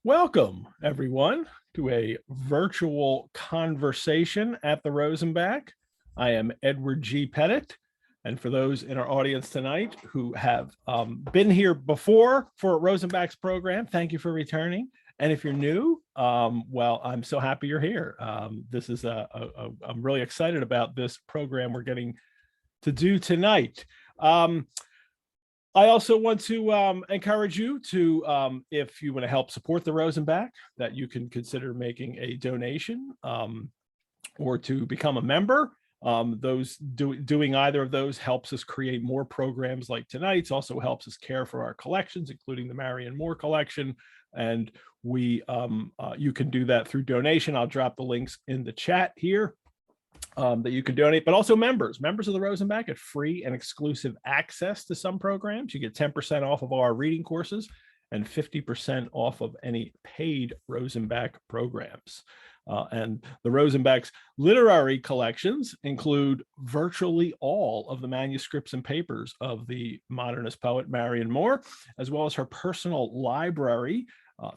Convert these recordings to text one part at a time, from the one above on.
Welcome, everyone, to a virtual conversation at the Rosenbach. I am Edward G. Pettit, and for those in our audience tonight who have been here before for Rosenbach's program, thank you for returning. And if you're new, well, I'm so happy you're here. This is I'm really excited about this program we're getting to do tonight. I also want to encourage you to, if you want to help support the Rosenbach, that you can consider making a donation or to become a member. Doing either of those helps us create more programs like tonight's, also helps us care for our collections, including the Marianne Moore collection. And you can do that through donation. I'll drop the links in the chat here. That you can donate, but also members of the Rosenbach get free and exclusive access to some programs. You get 10% off of our reading courses and 50% off of any paid Rosenbach programs. And the Rosenbach's literary collections include virtually all of the manuscripts and papers of the modernist poet Marianne Moore, as well as her personal library,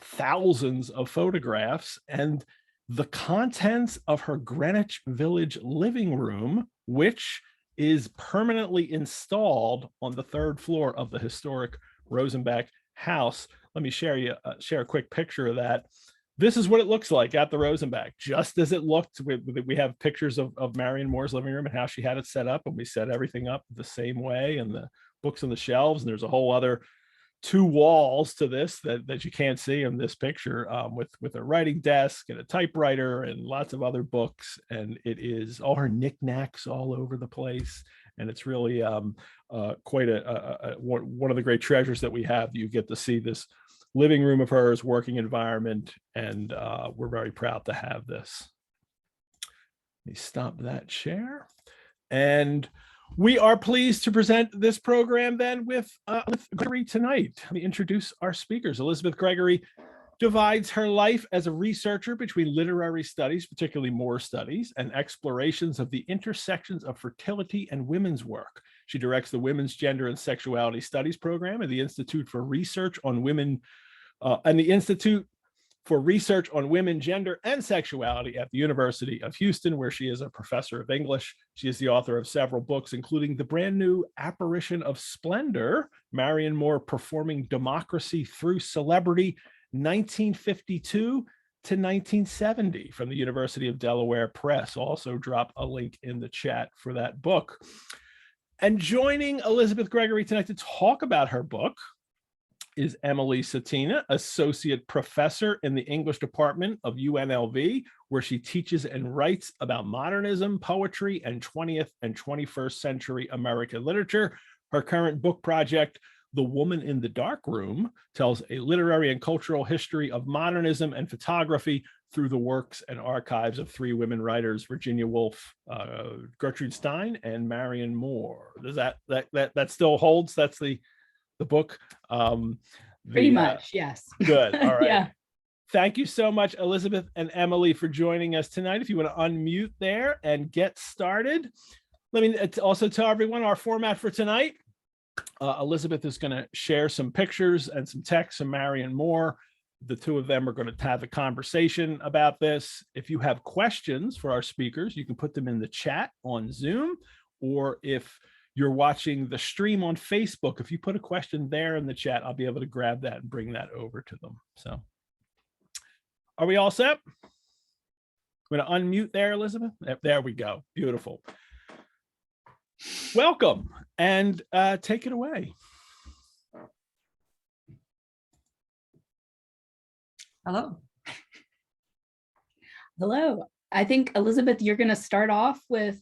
thousands of photographs, and the contents of her Greenwich Village living room, which is permanently installed on the 3rd floor of the historic Rosenbach house. Let me share a quick picture of that. This is what it looks like at the Rosenbach, just as it looked. We have pictures of Marianne Moore's living room and how she had it set up, and we set everything up the same way, and the books on the shelves, and there's a whole other 2 walls to this that you can't see in this picture, with a writing desk and a typewriter and lots of other books, and it is all her knickknacks all over the place, and it's really quite one of the great treasures that we have. You get to see this living room of hers, working environment, and we're very proud to have this. Let me stop that share. And we are pleased to present this program then with Gregory tonight. Let me introduce our speakers. Elizabeth Gregory divides her life as a researcher between literary studies, particularly Moore studies, and explorations of the intersections of fertility and women's work. She directs the Women's Gender and Sexuality Studies Program at the Institute for Research on Women Gender, and Sexuality at the University of Houston, where she is a professor of English. She is the author of several books, including the brand new Apparition of Splendor, Marianne Moore Performing Democracy Through Celebrity, 1952 to 1970, from the University of Delaware Press. Also drop a link in the chat for that book. And joining Elizabeth Gregory tonight to talk about her book is Emily Setina, associate professor in the English department of UNLV, where she teaches and writes about modernism, poetry, and 20th and 21st century American literature. Her current book project, The Woman in the Dark Room, tells a literary and cultural history of modernism and photography through the works and archives of 3 women writers, Virginia Woolf, Gertrude Stein, and Marianne Moore. Does that still holds? That's the book. Pretty much, yes. Good. All right. Yeah. Thank you so much, Elizabeth and Emily, for joining us tonight. If you want to unmute there and get started. Let me also tell everyone our format for tonight. Elizabeth is going to share some pictures and some text from Marianne Moore. The 2 of them are going to have a conversation about this. If you have questions for our speakers, you can put them in the chat on Zoom, or if you're watching the stream on Facebook, if you put a question there in the chat, I'll be able to grab that and bring that over to them. So are we all set? I'm going to unmute there, Elizabeth. There we go. Beautiful. Welcome, and take it away. Hello. Hello. I think, Elizabeth, you're going to start off with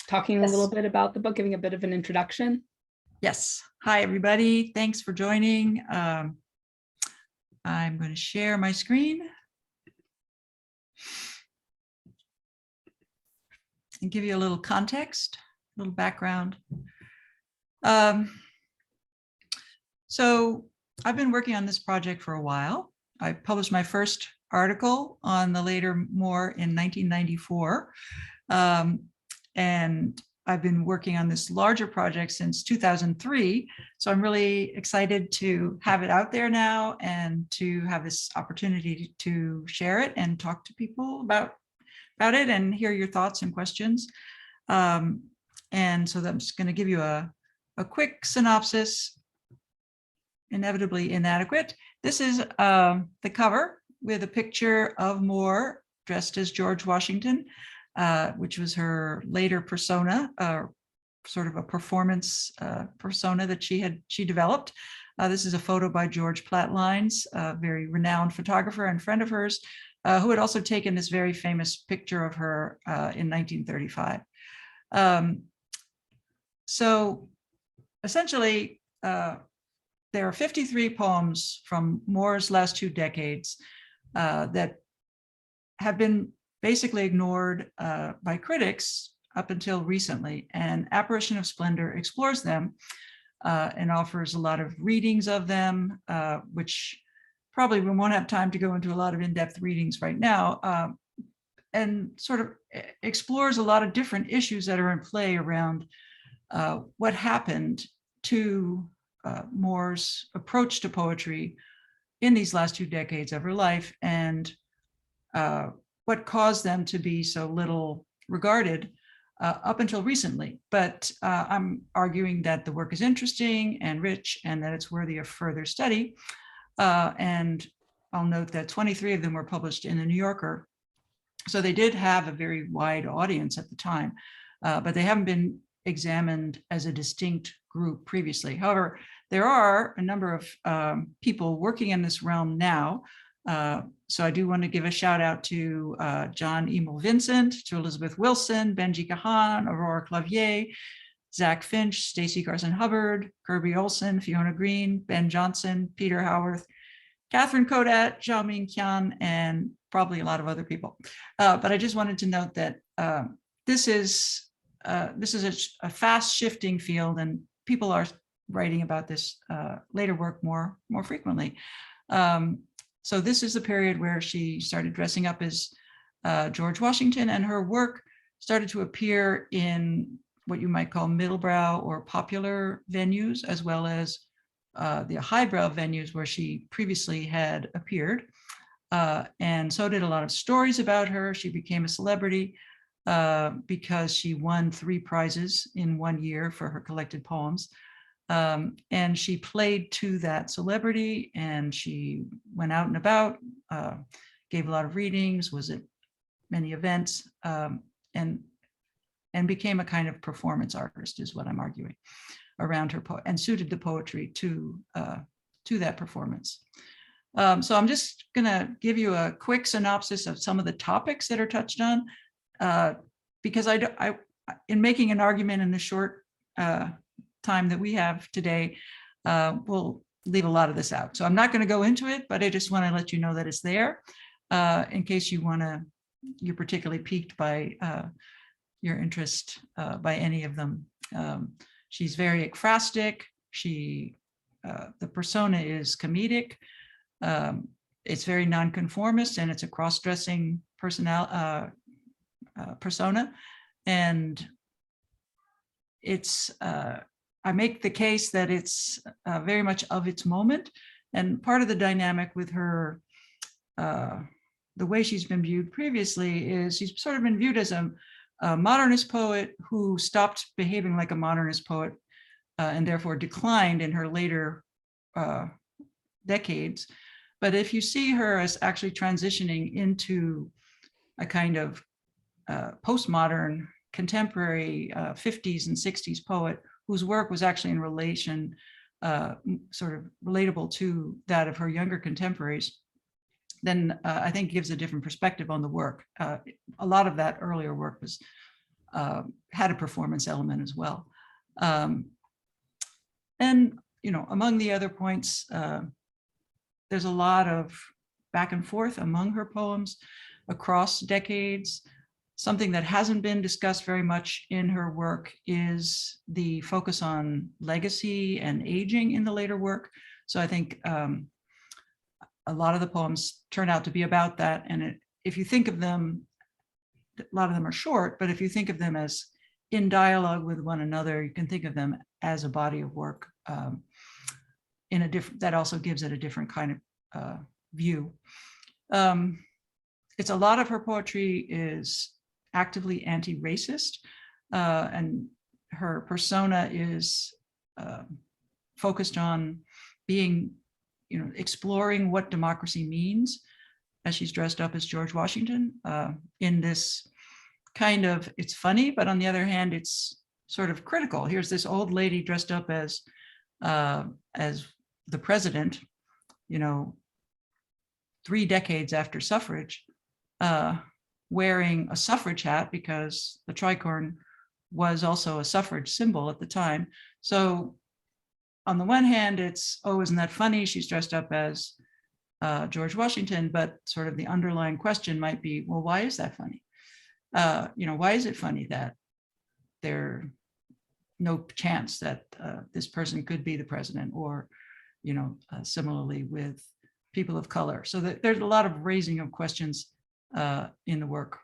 talking a little bit about the book, giving a bit of an introduction. Yes. Hi, everybody. Thanks for joining. I'm going to share my screen and give you a little context, a little background. So I've been working on this project for a while. I published my first article on the later Moore in 1994. And I've been working on this larger project since 2003. So I'm really excited to have it out there now and to have this opportunity to share it and talk to people about it and hear your thoughts and questions. And so I'm just going to give you a quick synopsis, inevitably inadequate. This is the cover with a picture of Moore dressed as George Washington, which was her later persona, sort of a performance persona that she developed. This is a photo by George Platlines, a very renowned photographer and friend of hers, who had also taken this very famous picture of her in 1935. So essentially, there are 53 poems from Moore's last 2 decades that have been basically ignored by critics up until recently. And Apparition of Splendor explores them and offers a lot of readings of them, which probably we won't have time to go into a lot of in-depth readings right now, and sort of explores a lot of different issues that are in play around what happened to Moore's approach to poetry in these last 2 decades of her life, and what caused them to be so little regarded up until recently. But I'm arguing that the work is interesting and rich and that it's worthy of further study. And I'll note that 23 of them were published in the New Yorker. So they did have a very wide audience at the time, but they haven't been examined as a distinct group previously. However, there are a number of people working in this realm now. So I do want to give a shout out to John Emil Vincent, to Elizabeth Wilson, Benji Kahan, Aurora Clavier, Zach Finch, Stacy Carson Hubbard, Kirby Olson, Fiona Green, Ben Johnson, Peter Howarth, Catherine Kodat, Xiaoming Qian, and probably a lot of other people. But I just wanted to note that this is a fast shifting field, and people are writing about this later work more frequently. So this is the period where she started dressing up as George Washington, and her work started to appear in what you might call middlebrow or popular venues, as well as the highbrow venues where she previously had appeared. And so did a lot of stories about her. She became a celebrity because she won 3 prizes in 1 year for her collected poems. And she played to that celebrity, and she went out and about, gave a lot of readings, was at many events, and became a kind of performance artist, is what I'm arguing, around her and suited the poetry to that performance. So I'm just going to give you a quick synopsis of some of the topics that are touched on, because I in making an argument in the short time that we have today, we'll leave a lot of this out. So I'm not going to go into it, but I just want to let you know that it's there in case you're particularly piqued by your interest by any of them. She's very ekphrastic. The persona is comedic. It's very nonconformist, and it's a cross-dressing persona. And it's I make the case that it's very much of its moment. And part of the dynamic with her, the way she's been viewed previously, is she's sort of been viewed as a modernist poet who stopped behaving like a modernist poet and therefore declined in her later decades. But if you see her as actually transitioning into a kind of postmodern, contemporary 50s and 60s poet whose work was actually in relation, sort of relatable to that of her younger contemporaries, then I think gives a different perspective on the work. A lot of that earlier work was had a performance element as well. And, among the other points, there's a lot of back and forth among her poems across decades. Something that hasn't been discussed very much in her work is the focus on legacy and aging in the later work. So I think a lot of the poems turn out to be about that. And if you think of them, a lot of them are short, but if you think of them as in dialogue with one another. You can think of them as a body of work in a different, that also gives it a different kind of view. It's a lot of her poetry is actively anti-racist, and her persona is focused on being, exploring what democracy means, as she's dressed up as George Washington in this kind of, it's funny, but on the other hand, it's sort of critical. Here's this old lady dressed up as the president, 3 decades after suffrage, wearing a suffrage hat because the tricorn was also a suffrage symbol at the time. So on the one hand, it's, oh, isn't that funny? She's dressed up as George Washington, but sort of the underlying question might be, well, why is that funny? Why is it funny that there's no chance that this person could be the president, or, similarly with people of color? So there's a lot of raising of questions in the work.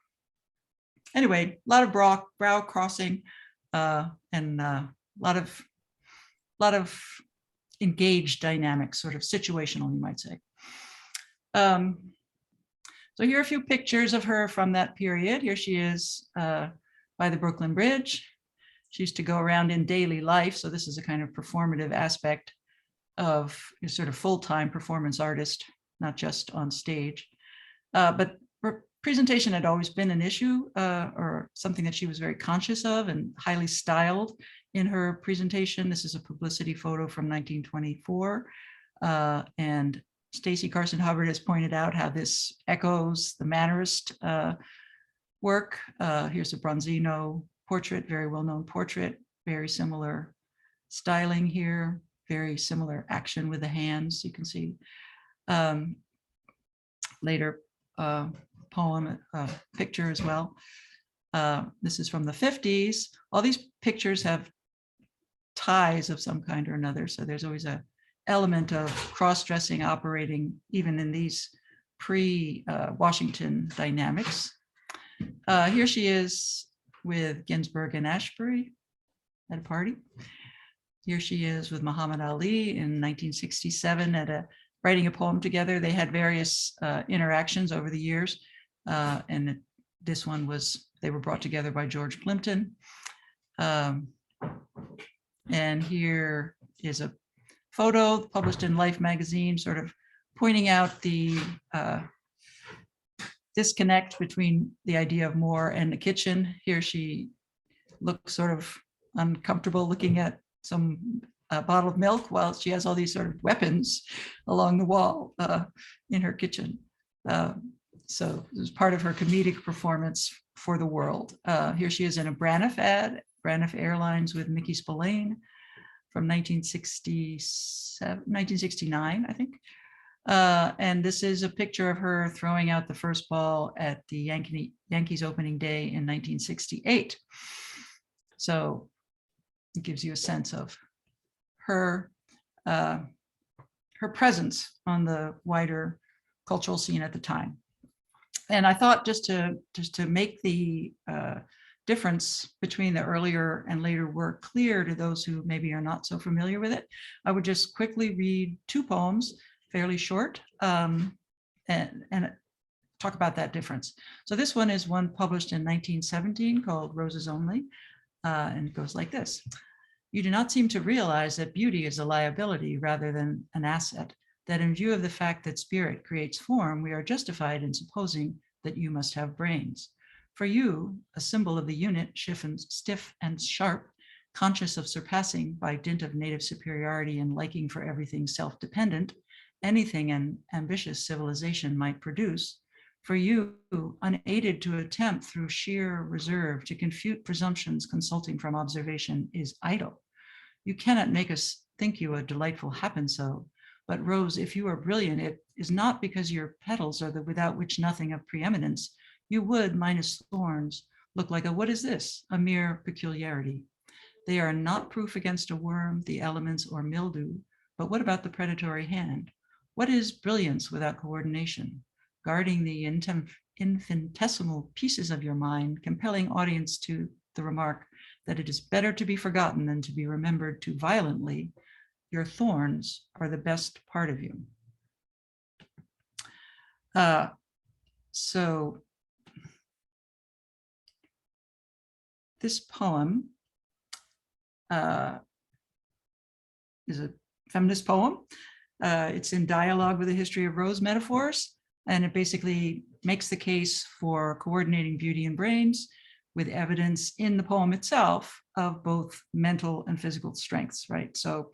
Anyway, a lot of brow crossing and a lot of engaged dynamics, sort of situational, you might say. So here are a few pictures of her from that period. Here she is by the Brooklyn Bridge. She used to go around in daily life. So this is a kind of performative aspect of a sort of full-time performance artist, not just on stage. But presentation had always been an issue or something that she was very conscious of and highly styled in her presentation. This is a publicity photo from 1924. And Stacy Carson Hubbard has pointed out how this echoes the Mannerist work. Here's a Bronzino portrait, very well-known portrait, very similar styling here, very similar action with the hands, you can see. Later poem, picture as well. This is from the 50s. All these pictures have ties of some kind or another. So there's always a element of cross-dressing operating even in these pre-Washington dynamics. Here she is with Ginsberg and Ashbery at a party. Here she is with Muhammad Ali in 1967 at writing a poem together. They had various interactions over the years. And this one was, they were brought together by George Plimpton. And here is a photo published in Life magazine, sort of pointing out the disconnect between the idea of Moore and the kitchen. Here she looks sort of uncomfortable looking at some bottle of milk while she has all these sort of weapons along the wall in her kitchen. So it was part of her comedic performance for the world. Here she is in a Braniff ad, Braniff Airlines with Mickey Spillane from 1969, I think. And this is a picture of her throwing out the first ball at the Yankees opening day in 1968. So it gives you a sense of her presence on the wider cultural scene at the time. And I thought just to make the difference between the earlier and later work clear to those who maybe are not so familiar with it, I would just quickly read 2 poems, fairly short, and talk about that difference. So this one is one published in 1917 called Roses Only, and it goes like this. You do not seem to realize that beauty is a liability rather than an asset, that in view of the fact that spirit creates form, we are justified in supposing that you must have brains. For you, a symbol of the unit, stiff and sharp, conscious of surpassing by dint of native superiority and liking for everything self-dependent, anything an ambitious civilization might produce. For you, unaided to attempt through sheer reserve to confute presumptions consulting from observation is idle. You cannot make us think you a delightful happen so, but Rose, if you are brilliant, it is not because your petals are the without which nothing of preeminence. You would, minus thorns, look like a what is this? A mere peculiarity. They are not proof against a worm, the elements, or mildew, but what about the predatory hand? What is brilliance without coordination? Guarding the infinitesimal pieces of your mind, compelling audience to the remark, that it is better to be forgotten than to be remembered too violently. Your thorns are the best part of you. So this poem is a feminist poem. It's in dialogue with the history of rose metaphors, and it basically makes the case for coordinating beauty and brains with evidence in the poem itself of both mental and physical strengths, right? So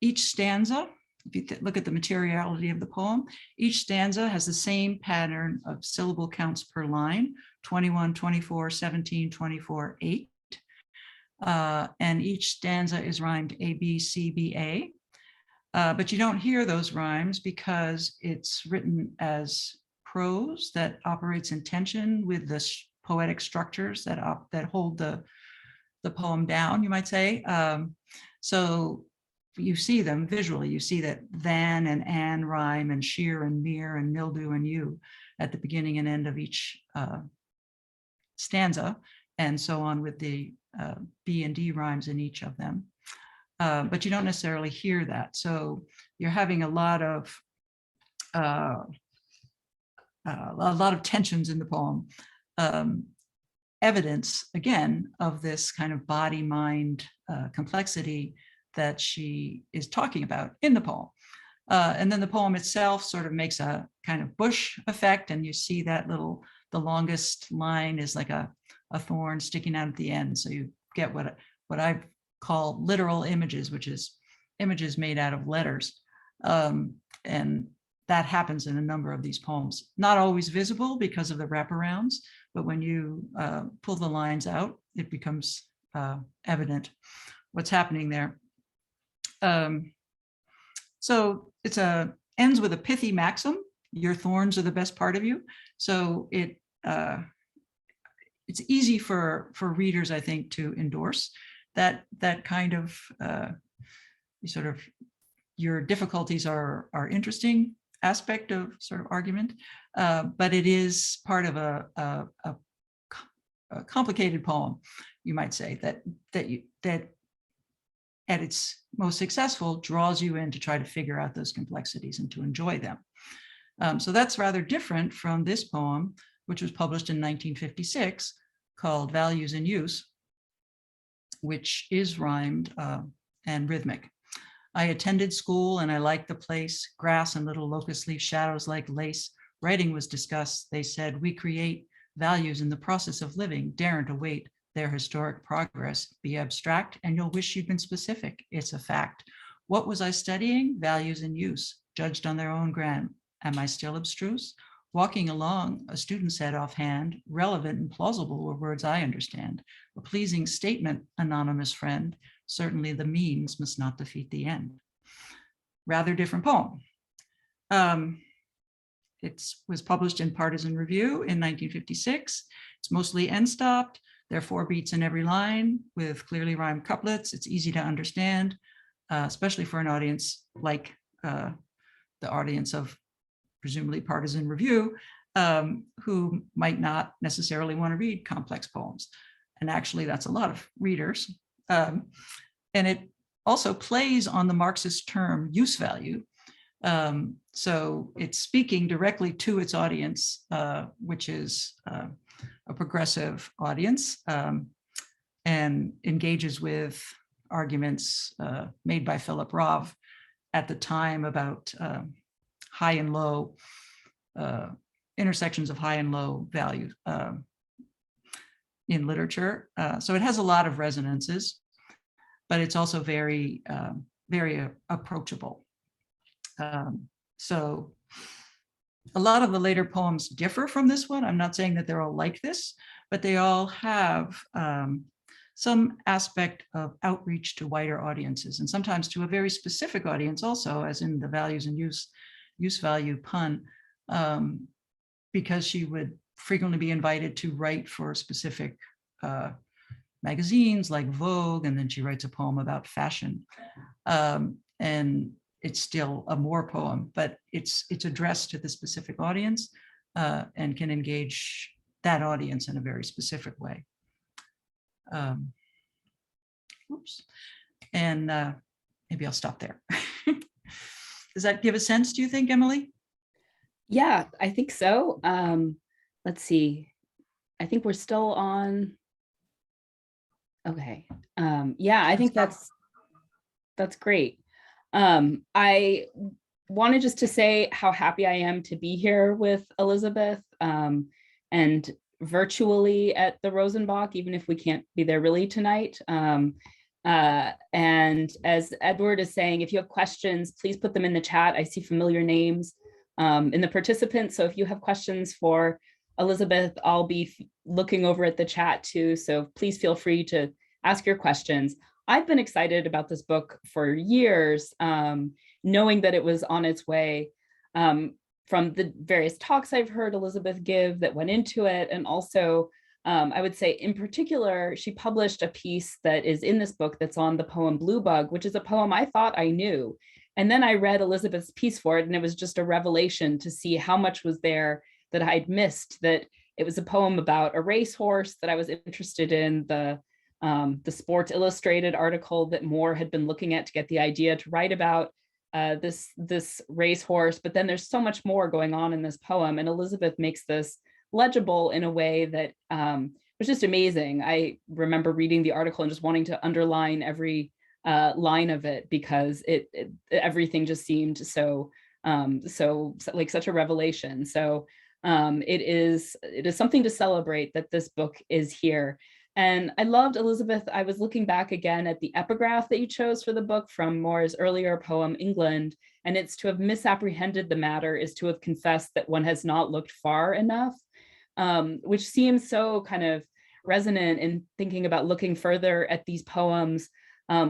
each stanza, if you look at the materiality of the poem, each stanza has the same pattern of syllable counts per line, 21, 24, 17, 24, 8. And each stanza is rhymed A, B, C, B, A. But you don't hear those rhymes because it's written as prose that operates in tension with the poetic structures that hold the poem down, you might say. So you see them visually. You see that than and an rhyme, and sheer and mere and mildew and you at the beginning and end of each stanza, and so on with the B and D rhymes in each of them. But you don't necessarily hear that. So you're having a lot of tensions in the poem. Evidence, again, of this kind of body-mind complexity that she is talking about in the poem. And then the poem itself sort of makes a kind of bush effect, and you see that the longest line is like a thorn sticking out at the end. So you get what I call literal images, which is images made out of letters. And that happens in a number of these poems. Not always visible because of the wraparounds, but when you pull the lines out, it becomes evident what's happening there. So it's ends with a pithy maxim: your thorns are the best part of you. So it's easy for readers, I think, to endorse that kind of your difficulties are interesting aspect of sort of argument, but it is part of a complicated poem, you might say, that at its most successful draws you in to try to figure out those complexities and to enjoy them. So that's rather different from this poem, which was published in 1956, called Values in Use, which is rhymed and rhythmic. I attended school and I liked the place, grass and little locust leaf shadows like lace. Writing was discussed. They said, we create values in the process of living, daren't await their historic progress. Be abstract and you'll wish you'd been specific. It's a fact. What was I studying? Values in use, judged on their own ground. Am I still abstruse? Walking along, a student said offhand, relevant and plausible were words I understand. A pleasing statement, anonymous friend. Certainly the means must not defeat the end. Rather different poem. It was published in Partisan Review in 1956. It's mostly end-stopped. There are 4 beats in every line with clearly rhymed couplets. It's easy to understand, especially for an audience like the audience of presumably Partisan Review, who might not necessarily want to read complex poems. And actually, that's a lot of readers. And it also plays on the Marxist term use value. So it's speaking directly to its audience, which is a progressive audience, and engages with arguments made by Philip Roth at the time about high and low, intersections of high and low value in literature. So it has a lot of resonances, but it's also very, very approachable. So a lot of the later poems differ from this one. I'm not saying that they're all like this, but they all have some aspect of outreach to wider audiences, and sometimes to a very specific audience also, as in the values and use value pun, because she would frequently be invited to write for specific magazines like Vogue, and then she writes a poem about fashion. And it's still a Moore poem, but it's addressed to the specific audience and can engage that audience in a very specific way. Oops. And maybe I'll stop there. Does that give a sense, do you think, Emily? Yeah, I think so. Let's see. I think we're still on. Okay. Yeah, I think that's great. I wanted just to say how happy I am to be here with Elizabeth and virtually at the Rosenbach, even if we can't be there really tonight. And as Edward is saying, if you have questions, please put them in the chat. I see familiar names in the participants. So if you have questions for Elizabeth, I'll be looking over at the chat too. So please feel free to ask your questions. I've been excited about this book for years, knowing that it was on its way from the various talks I've heard Elizabeth give that went into it. And also, I would say in particular, she published a piece that is in this book that's on the poem Blue Bug, which is a poem I thought I knew. And then I read Elizabeth's piece for it, and it was just a revelation to see how much was there that I'd missed, that it was a poem about a racehorse that I was interested in, the Sports Illustrated article that Moore had been looking at to get the idea to write about this racehorse. But then there's so much more going on in this poem, and Elizabeth makes this legible in a way that was just amazing. I remember reading the article and just wanting to underline every line of it, because everything just seemed so like such a revelation. So it is something to celebrate that this book is here. And I loved, Elizabeth, I was looking back again at the epigraph that you chose for the book from Moore's earlier poem, England, and it's to have misapprehended the matter is to have confessed that one has not looked far enough, which seems so kind of resonant in thinking about looking further at these poems,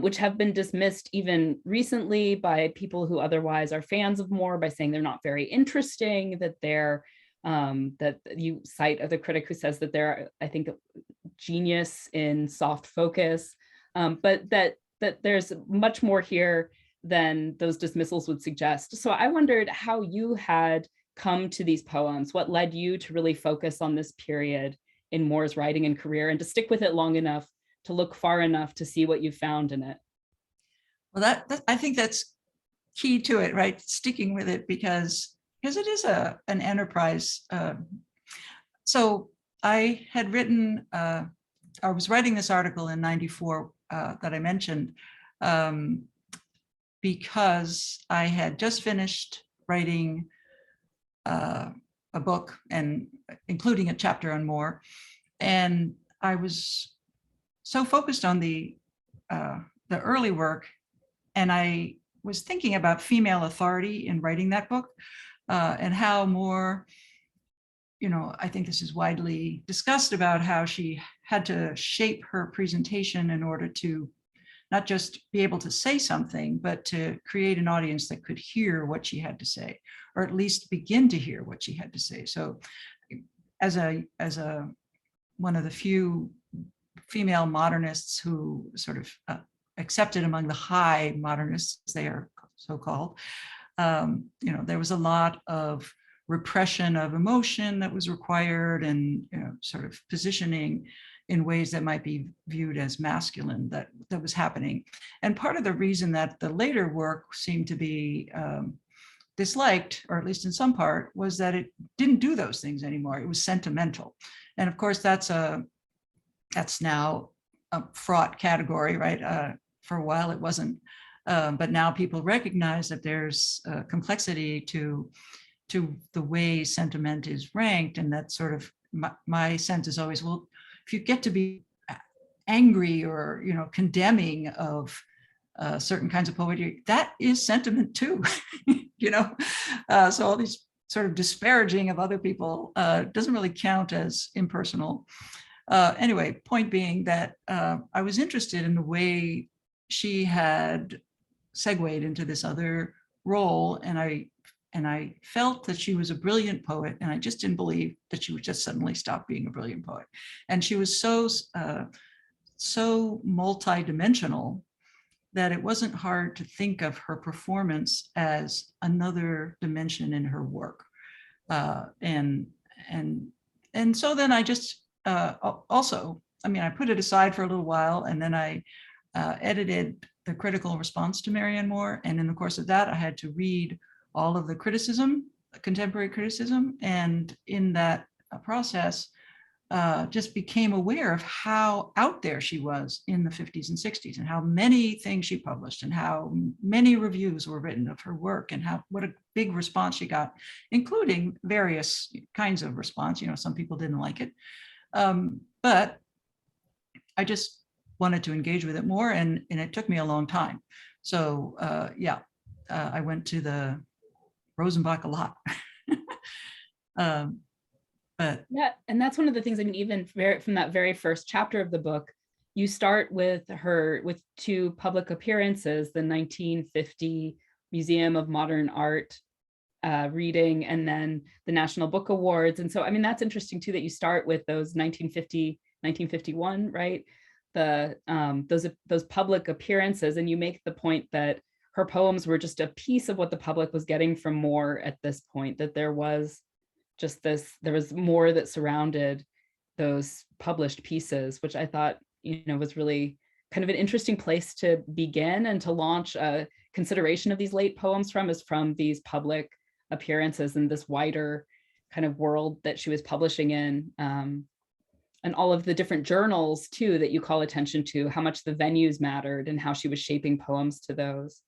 which have been dismissed even recently by people who otherwise are fans of Moore by saying they're not very interesting, that they're that you cite the critic who says that they're, I think, genius in soft focus, but that there's much more here than those dismissals would suggest. So I wondered how you had come to these poems, what led you to really focus on this period in Moore's writing and career, and to stick with it long enough to look far enough to see what you found in it. Well, that I think that's key to it, right? Sticking with it, because it is an enterprise. So I had written, I was writing this article in '94 that I mentioned, because I had just finished writing a book, and including a chapter on Moore, and I was so focused on the early work, and I was thinking about female authority in writing that book, and how Moore, I think this is widely discussed, about how she had to shape her presentation in order to not just be able to say something, but to create an audience that could hear what she had to say, or at least begin to hear what she had to say. So as one of the few female modernists who sort of accepted among the high modernists, they are so called, there was a lot of repression of emotion that was required, and sort of positioning in ways that might be viewed as masculine that was happening. And part of the reason that the later work seemed to be disliked, or at least in some part, was that it didn't do those things anymore. It was sentimental. And of course, that's now a fraught category, right? For a while it wasn't, but now people recognize that there's complexity to the way sentiment is ranked, and that sort of my sense is always, well, if you get to be angry or condemning of certain kinds of poetry, that is sentiment too. So all these sort of disparaging of other people doesn't really count as impersonal. Anyway, point being that I was interested in the way she had segued into this other role, and I felt that she was a brilliant poet, and I just didn't believe that she would just suddenly stop being a brilliant poet. And she was so multidimensional that it wasn't hard to think of her performance as another dimension in her work. And so then I just also I put it aside for a little while, and then I edited the critical response to Marianne Moore. And in the course of that, I had to read all of the criticism, contemporary criticism. And in that process, just became aware of how out there she was in the 50s and 60s, and how many things she published, and how many reviews were written of her work, and what a big response she got, including various kinds of response. Some people didn't like it, but I just wanted to engage with it more, and it took me a long time. So I went to the Rosenbach a lot. But yeah, and that's one of the things, even from that very first chapter of the book, you start with her with two public appearances, the 1950 Museum of Modern Art reading, and then the National Book Awards. And so, that's interesting too, that you start with those 1950, 1951, right? Those public appearances, and you make the point that her poems were just a piece of what the public was getting from Moore at this point, that there was more that surrounded those published pieces, which I thought, was really kind of an interesting place to begin and to launch a consideration of these late poems from these public appearances and this wider kind of world that she was publishing in, and all of the different journals too that you call attention to, how much the venues mattered and how she was shaping poems to those.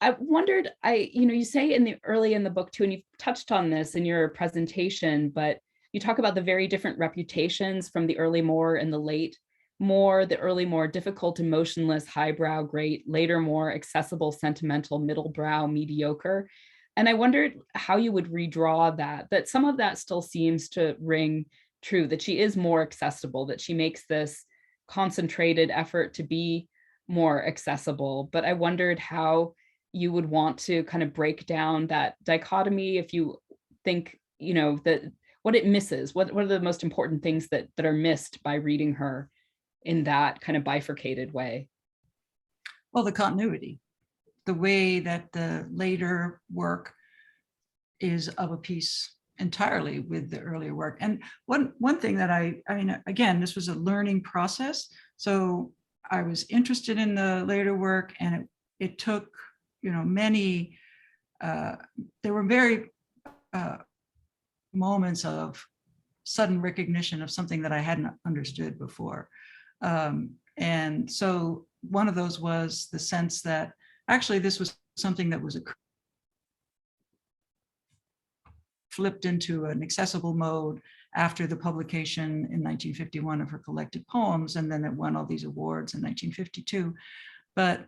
I wondered, you say early in the book too, and you've touched on this in your presentation, but you talk about the very different reputations from the early Moore and the late Moore, the early Moore, difficult, emotionless, highbrow, great, later Moore, accessible, sentimental, middlebrow, mediocre. And I wondered how you would redraw that some of that still seems to ring true, that she is more accessible, that she makes this concentrated effort to be more accessible. But I wondered how you would want to kind of break down that dichotomy, if you think, that what it misses, what are the most important things that are missed by reading her in that kind of bifurcated way? Well, the continuity, the way that the later work is of a piece entirely with the earlier work. And one thing that again, this was a learning process. So I was interested in the later work, and it took, many, there were very moments of sudden recognition of something that I hadn't understood before. And so one of those was the sense that actually this was something that was flipped into an accessible mode after the publication in 1951 of her collected poems, and then it won all these awards in 1952. But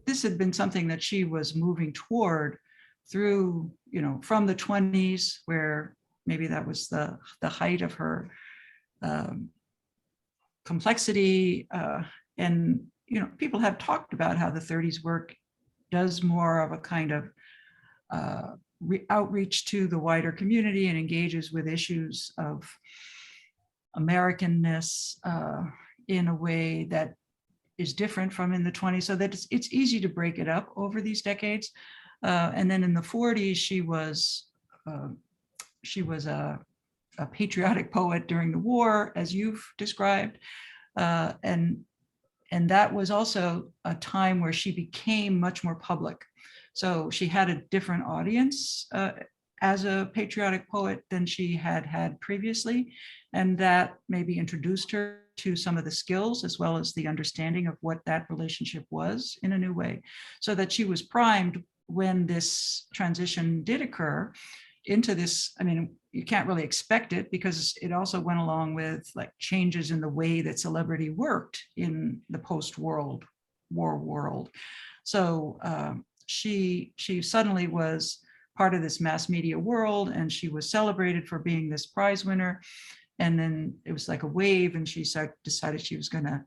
this had been something that she was moving toward through, from the 20s, where maybe that was the height of her complexity. And, people have talked about how the 30s work does more of a kind of outreach to the wider community and engages with issues of Americanness in a way that is different from in the 20s, so that it's easy to break it up over these decades. And then in the 40s, she was a patriotic poet during the war, as you've described, and that was also a time where she became much more public. So she had a different audience as a patriotic poet than she had previously, and that maybe introduced her to some of the skills as well as the understanding of what that relationship was in a new way, so that she was primed when this transition did occur into this. You can't really expect it, because it also went along with like changes in the way that celebrity worked in the post-World War world. So she suddenly was part of this mass media world, and she was celebrated for being this prize winner. And then it was like a wave, and she decided she was going to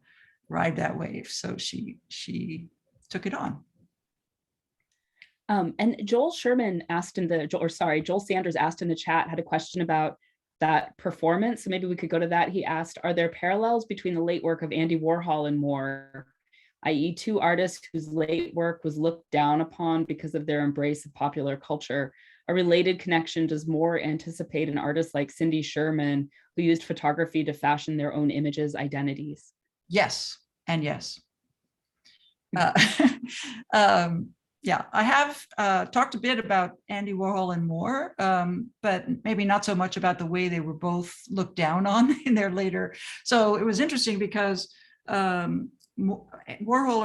ride that wave. So she took it on. And Joel Sanders asked in the chat, had a question about that performance. So maybe we could go to that. He asked, are there parallels between the late work of Andy Warhol and Moore, i.e. two artists whose late work was looked down upon because of their embrace of popular culture? a related connection does Moore anticipate an artist like Cindy Sherman, who used photography to fashion their own images, identities? Yes, and yes. Yeah, I have talked a bit about Andy Warhol and Moore, but maybe not so much about the way they were both looked down on in their later. So it was interesting because Warhol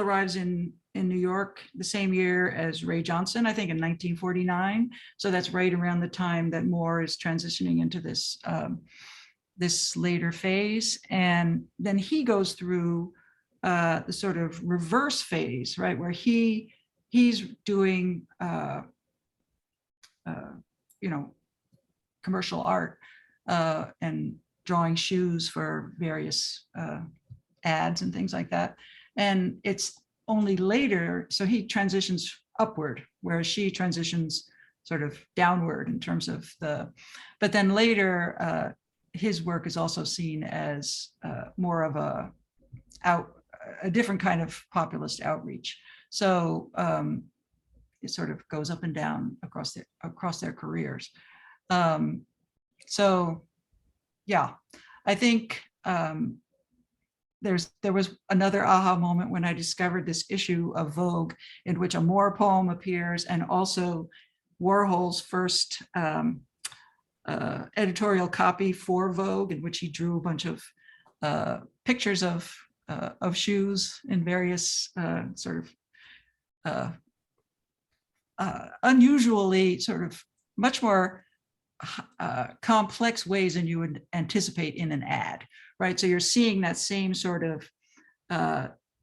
arrives in New York the same year as Ray Johnson, I think in 1949. So that's right around the time that Moore is transitioning into this this later phase. And then he goes through the sort of reverse phase, right, where he's doing you know, commercial art and drawing shoes for various ads and things like that. And it's only later, so he transitions upward, whereas she transitions sort of downward in terms of but then later his work is also seen as more of a different kind of populist outreach. So it sort of goes up and down across their careers. So yeah, I think there was another aha moment when I discovered this issue of Vogue in which a Moore poem appears, and also Warhol's first editorial copy for Vogue, in which he drew a bunch of pictures of shoes in various sort of unusually sort of much more complex ways than you would anticipate in an ad, right? So you're seeing that same sort of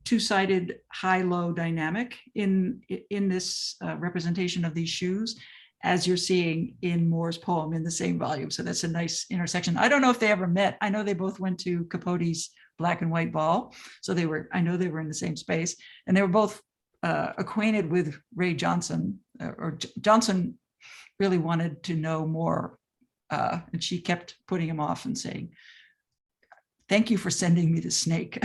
two-sided high-low dynamic in this representation of these shoes, as you're seeing in Moore's poem in the same volume. So that's a nice intersection. I don't know if they ever met. I know they both went to Capote's Black and White Ball. So I know they were in the same space, and they were both acquainted with Ray Johnson, or Johnson really wanted to know more. And she kept putting him off and saying, "Thank you for sending me the snake."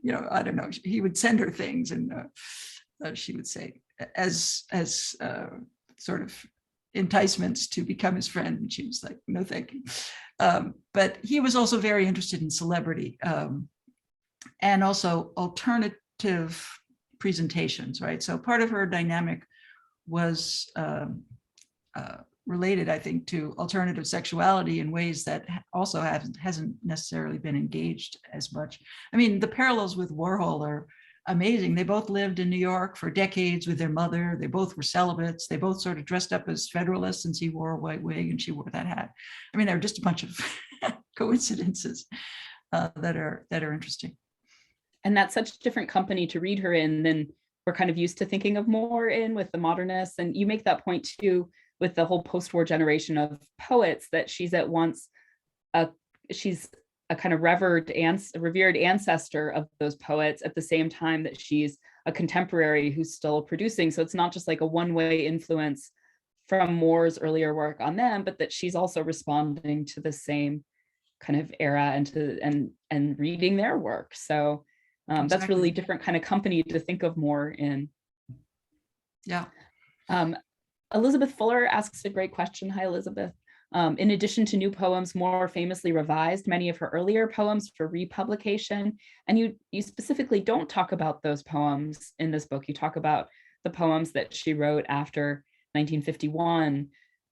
You know, I don't know. He would send her things, and she would say, as sort of enticements to become his friend. And she was like, "No, thank you." But he was also very interested in celebrity and also alternative presentations, right? So part of her dynamic was related, I think, to alternative sexuality in ways that also hasn't necessarily been engaged as much. I mean, the parallels with Warhol are amazing. They both lived in New York for decades with their mother. They both were celibates. They both sort of dressed up as Federalists, since he wore a white wig and she wore that hat. I mean, they're just a bunch of coincidences that are interesting. And that's such different company to read her in than we're kind of used to thinking of Moore in with the modernists. And you make that point too with the whole post-war generation of poets, that she's at once she's a kind of revered and revered ancestor of those poets, at the same time that she's a contemporary who's still producing. So it's not just like a one-way influence from Moore's earlier work on them, but that she's also responding to the same kind of era and reading their work. So that's really different kind of company to think of Moore in. Yeah. Elizabeth Fuller asks a great question. Hi, Elizabeth. In addition to new poems, Moore famously revised many of her earlier poems for republication. And you specifically don't talk about those poems in this book. You talk about the poems that she wrote after 1951.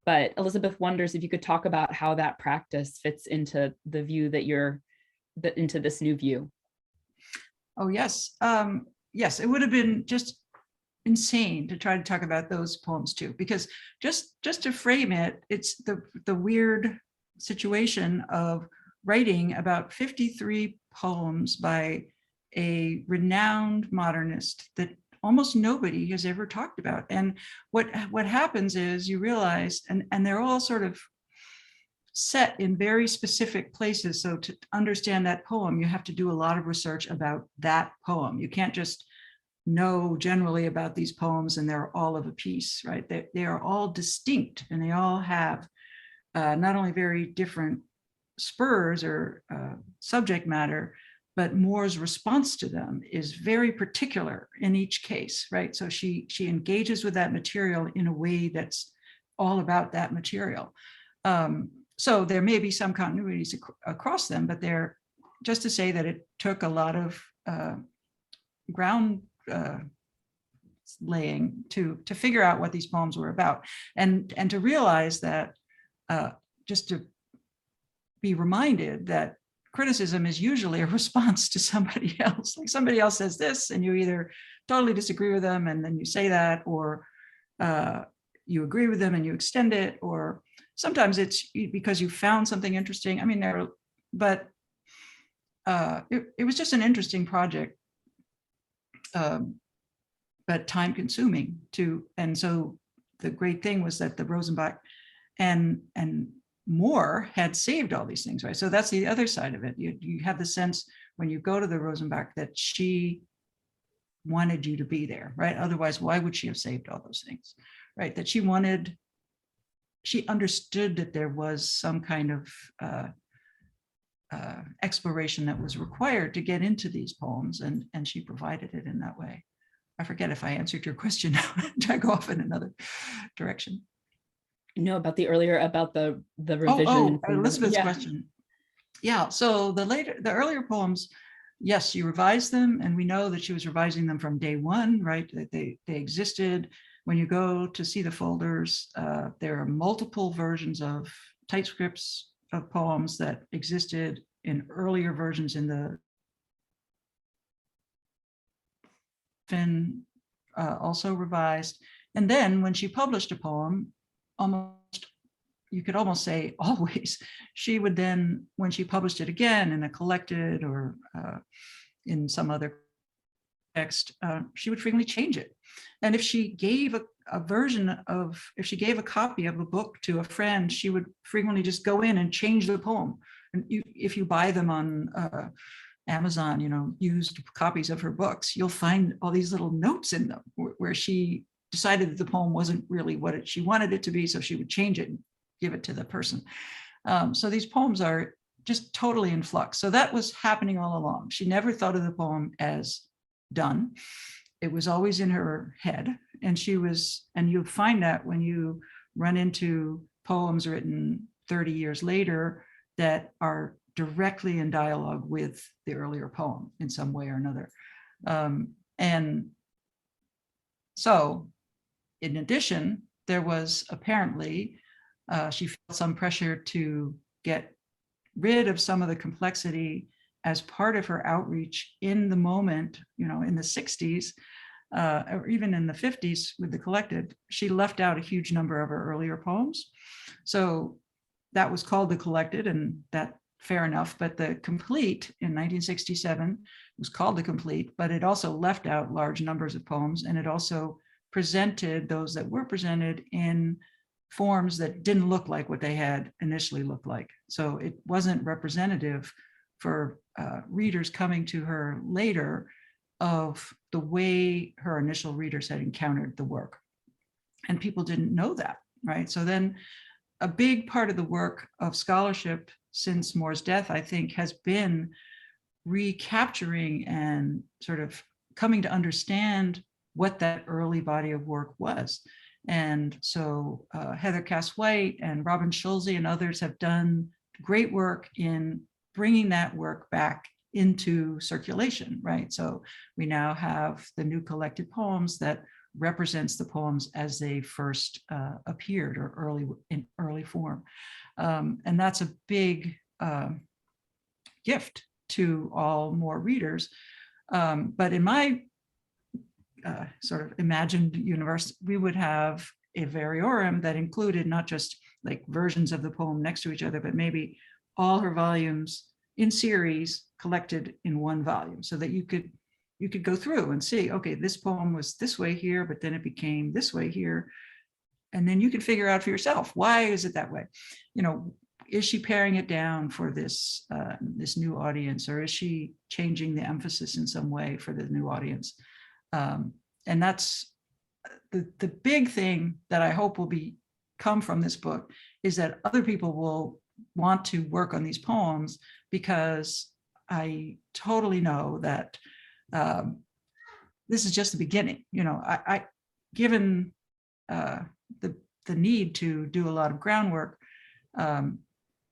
But Elizabeth wonders if you could talk about how that practice fits into the view into this new view. Oh, yes. Yes, it would have been just insane to try to talk about those poems too, because just to frame it, it's the weird situation of writing about 53 poems by a renowned modernist that almost nobody has ever talked about. And what happens is you realize, and they're all sort of set in very specific places. So to understand that poem, you have to do a lot of research about that poem. You can't just know generally about these poems and they're all of a piece, right? They are all distinct, and they all have not only very different spurs or subject matter, but Moore's response to them is very particular in each case, right? So she engages with that material in a way that's all about that material. So there may be some continuities across them, but they're just to say that it took a lot of ground laying to figure out what these poems were about, and to realize that just to be reminded that criticism is usually a response to somebody else. Like somebody else says this and you either totally disagree with them and then you say that, or you agree with them and you extend it, or sometimes it's because you found something interesting. I mean, but it was just an interesting project, but time consuming too. And so the great thing was that the Rosenbach and Moore had saved all these things, right? So that's the other side of it. You have the sense when you go to the Rosenbach that she wanted you to be there, right? Otherwise, why would she have saved all those things, right? That she understood that there was some kind of exploration that was required to get into these poems, and she provided it in that way. I forget if I answered your question now. I go off in another direction. No, about the revision. Elizabeth's question. Yeah, so the earlier poems, yes, she revised them, and we know that she was revising them from day one, right? They existed. When you go to see the folders, there are multiple versions of typescripts of poems that existed in earlier versions in the Finn, also revised. And then when she published a poem, you could almost say always, she would then, when she published it again in a collected or in some other text, she would frequently change it. And if she gave if she gave a copy of a book to a friend, she would frequently just go in and change the poem. And if you buy them on Amazon, used copies of her books, you'll find all these little notes in them where she decided that the poem wasn't really what she wanted it to be, so she would change it and give it to the person. So these poems are just totally in flux. So that was happening all along. She never thought of the poem as done. It was always in her head, and you'll find that when you run into poems written 30 years later that are directly in dialogue with the earlier poem in some way or another. And so in addition, there was apparently, she felt some pressure to get rid of some of the complexity as part of her outreach in the moment, in the 60s, or even in the 50s with the collected. She left out a huge number of her earlier poems. So that was called the collected, and that fair enough. But the complete in 1967 was called the complete, but it also left out large numbers of poems, and it also presented those that were presented in forms that didn't look like what they had initially looked like. So it wasn't representative for readers coming to her later of the way her initial readers had encountered the work. And people didn't know that, right? So then a big part of the work of scholarship since Moore's death, I think, has been recapturing and sort of coming to understand what that early body of work was. And so Heather Cass-White and Robin Schulze and others have done great work in bringing that work back into circulation, right? So we now have the new collected poems that represents the poems as they first appeared or in early form. And that's a big gift to all Moore readers. But in my sort of imagined universe, we would have a variorum that included not just like versions of the poem next to each other, but maybe all her volumes in series collected in one volume, so that you could go through and see, okay, this poem was this way here, but then it became this way here. And then you could figure out for yourself, why is it that way? Is she paring it down for this new audience, or is she changing the emphasis in some way for the new audience? And that's the big thing that I hope will come from this book, is that other people will want to work on these poems, because I totally know that this is just the beginning. You know, I given the need to do a lot of groundwork, there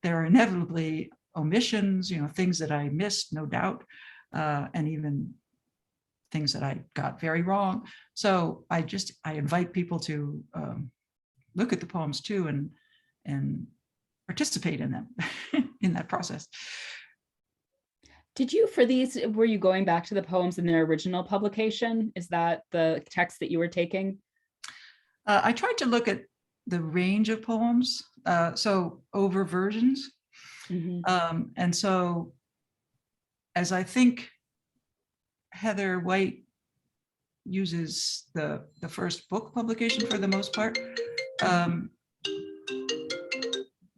are inevitably omissions, you know, things that I missed, no doubt, and even things that I got very wrong. So I invite people to look at the poems too and participate in them in that process. Did you, for these, were you going back to the poems in their original publication? Is that the text that you were taking? I tried to look at the range of poems, so over versions. Mm-hmm. And so, as I think Heather White uses the first book publication for the most part,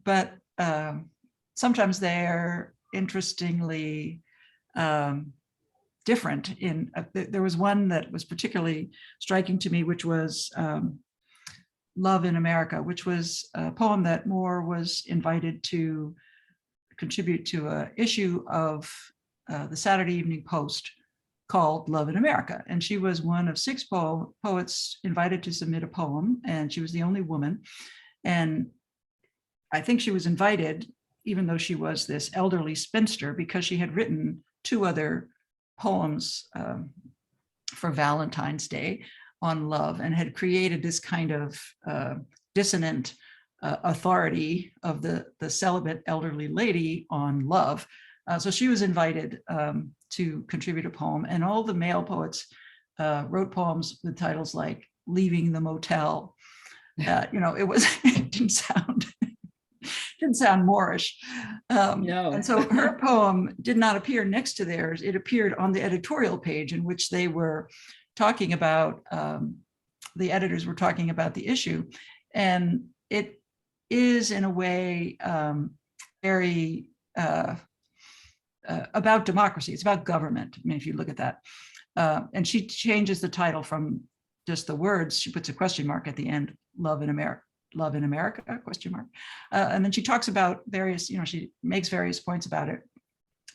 but sometimes they're interestingly different. There was one that was particularly striking to me, which was Love in America, which was a poem that Moore was invited to contribute to an issue of the Saturday Evening Post called Love in America. And she was one of 6 poets invited to submit a poem, and she was the only woman. And I think she was invited, even though she was this elderly spinster, because she had written 2 other poems for Valentine's Day on love, and had created this kind of dissonant authority of the celibate elderly lady on love. So she was invited to contribute a poem, and all the male poets wrote poems with titles like Leaving the Motel. You know, it didn't sound Moorish. No. And so her poem did not appear next to theirs. It appeared on the editorial page, in which they were talking about, the editors were talking about the issue. And it is, in a way, very about democracy. It's about government. I mean, if you look at that. And she changes the title from just the words. She puts a question mark at the end, Love in America, question mark. And then she talks about various, you know, she makes various points about it.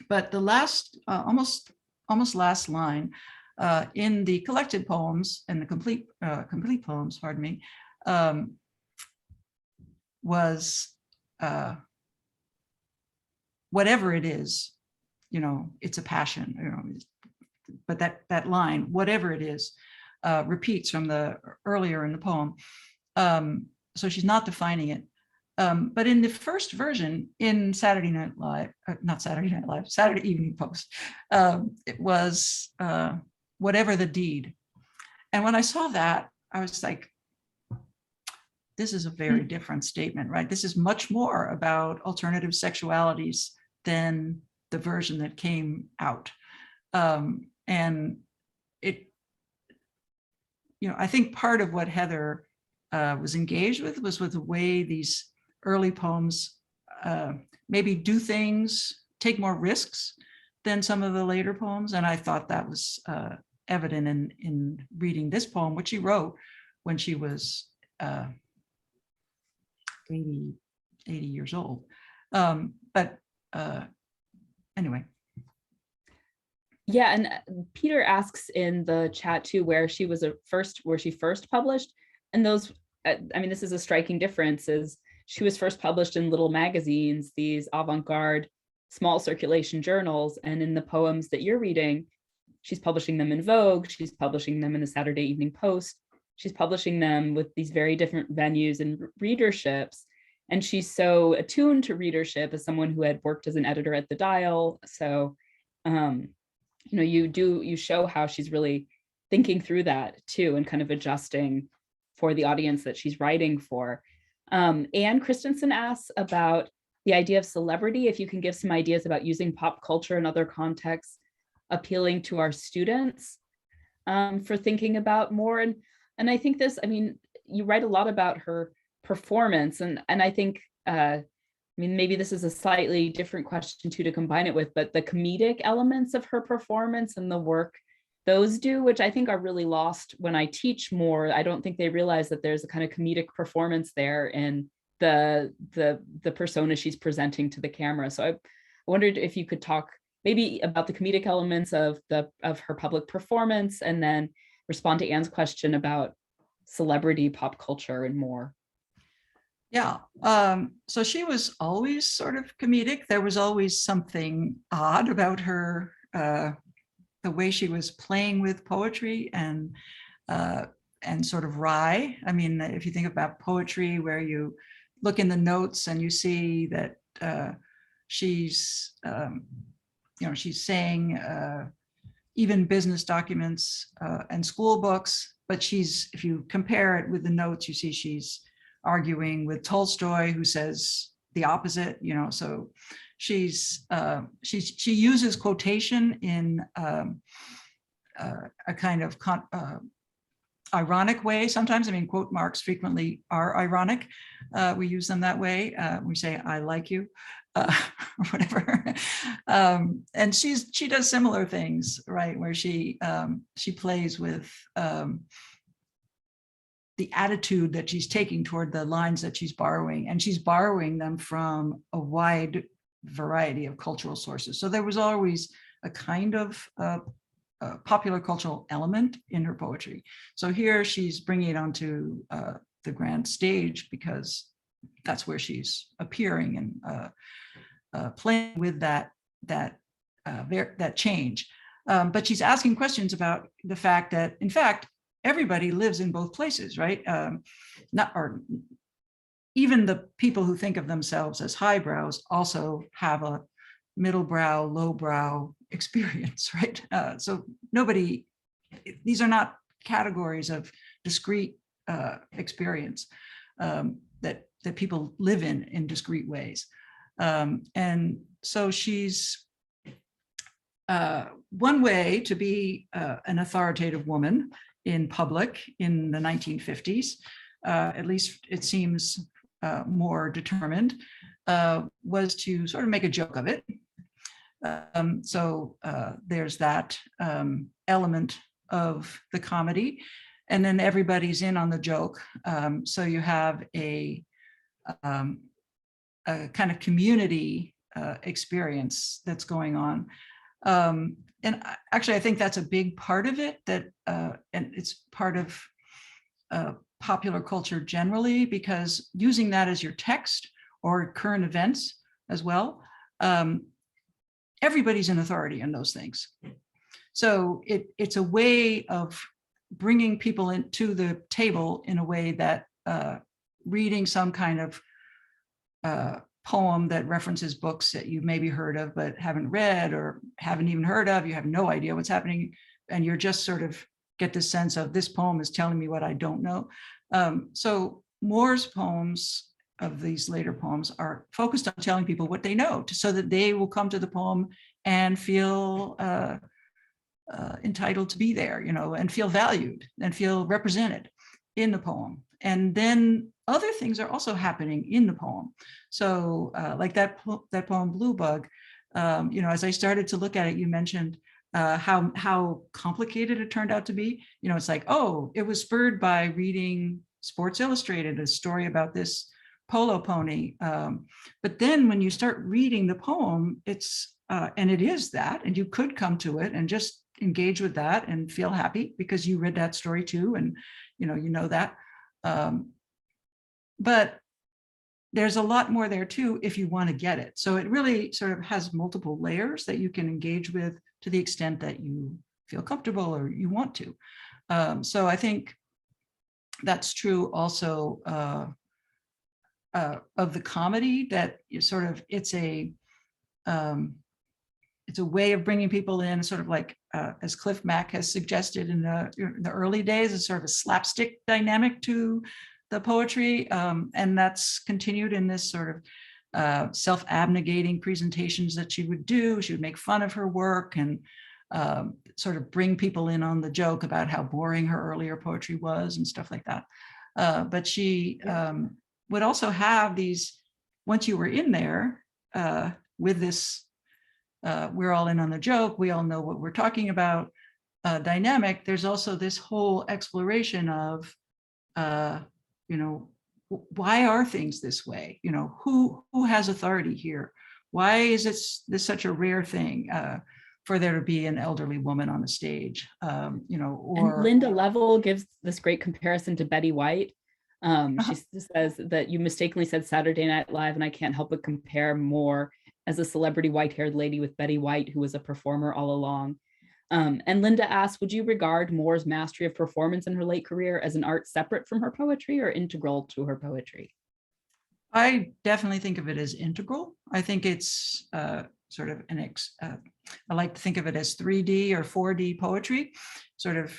But the last, almost last line in the collected poems and the complete poems, pardon me, was whatever it is, you know, it's a passion, you know, but that line, whatever it is, repeats from the earlier in the poem. So she's not defining it. But in the first version in Saturday Evening Post, it was whatever the deed. And when I saw that, I was like, this is a very different statement, right? This is much more about alternative sexualities than the version that came out. And it, you know, I think part of what Heather was engaged with was the way these early poems maybe do things, take more risks than some of the later poems. And I thought that was evident in reading this poem, which she wrote when she was 80 years old. But anyway. Yeah, and Peter asks in the chat too where she first published, and those, I mean, this is a striking difference, is she was first published in little magazines, these avant-garde small circulation journals, and in the poems that you're reading, she's publishing them in Vogue, she's publishing them in the Saturday Evening Post, she's publishing them with these very different venues and readerships. And she's so attuned to readership as someone who had worked as an editor at the Dial. So, you know, you show how she's really thinking through that too, and kind of adjusting for the audience that she's writing for. Anne Christensen asks about the idea of celebrity, if you can give some ideas about using pop culture and other contexts appealing to our students for thinking about more. And I think this, I mean, you write a lot about her performance, and I think, I mean, maybe this is a slightly different question too to combine it with, but the comedic elements of her performance and the work those do, which I think are really lost when I teach more. I don't think they realize that there's a kind of comedic performance there in the persona she's presenting to the camera. So I wondered if you could talk maybe about the comedic elements of her public performance, and then respond to Anne's question about celebrity, pop culture, and more. Yeah, so she was always sort of comedic. There was always something odd about her, the way she was playing with poetry and sort of wry. I mean, if you think about poetry, where you look in the notes and you see that she's, she's saying even business documents and school books, but if you compare it with the notes, you see she's arguing with Tolstoy, who says the opposite. So she uses quotation in a kind of ironic way sometimes. I mean, quote marks frequently are ironic. We use them that way. We say, "I like you," or whatever. And she does similar things, right? Where she plays with the attitude that she's taking toward the lines that she's borrowing, and she's borrowing them from a wide variety of cultural sources. So there was always a kind of popular cultural element in her poetry. So here she's bringing it onto the grand stage because that's where she's appearing and playing with that change. But she's asking questions about the fact that, in fact, everybody lives in both places, right? Even the people who think of themselves as highbrows also have a middle brow, low brow experience, right? So these are not categories of discrete experience that people live in discrete ways. And so she's one way to be an authoritative woman in public in the 1950s, at least it seems more determined, was to sort of make a joke of it. So there's that element of the comedy, and then everybody's in on the joke. So you have a kind of community experience that's going on. And actually, I think that's a big part of it, and it's part of popular culture generally, because using that as your text or current events as well, everybody's an authority in those things. So it's a way of bringing people into the table in a way that reading some kind of poem that references books that you've maybe heard of but haven't read or haven't even heard of, you have no idea what's happening, and you're just sort of get this sense of this poem is telling me what I don't know. So Moore's poems, of these later poems, are focused on telling people what they know, so that they will come to the poem and feel entitled to be there, and feel valued and feel represented in the poem. And then other things are also happening in the poem. So like that poem, Blue Bug, as I started to look at it, you mentioned how complicated it turned out to be. It's like, oh, it was spurred by reading Sports Illustrated, a story about this polo pony. But then when you start reading the poem, it's, and it is that, and you could come to it and just engage with that and feel happy because you read that story too, and you know that. But there's a lot more there too if you want to get it. So it really sort of has multiple layers that you can engage with to the extent that you feel comfortable or you want to. So I think that's true also of the comedy, that you sort of, it's a way of bringing people in, sort of like, as Cliff Mack has suggested in the early days, a sort of a slapstick dynamic to the poetry. And that's continued in this sort of self-abnegating presentations that she would do. She would make fun of her work and sort of bring people in on the joke about how boring her earlier poetry was and stuff like that. But she would also have these, once you were in there with this, we're all in on the joke, we all know what we're talking about, dynamic, there's also this whole exploration of, why are things this way? Who has authority here? Why is this such a rare thing for there to be an elderly woman on the stage? And Linda Level gives this great comparison to Betty White. She says that you mistakenly said Saturday Night Live, and I can't help but compare Moore as a celebrity white-haired lady with Betty White, who was a performer all along. And Linda asks, would you regard Moore's mastery of performance in her late career as an art separate from her poetry or integral to her poetry? I definitely think of it as integral. I think it's sort of I like to think of it as 3D or 4D poetry, sort of.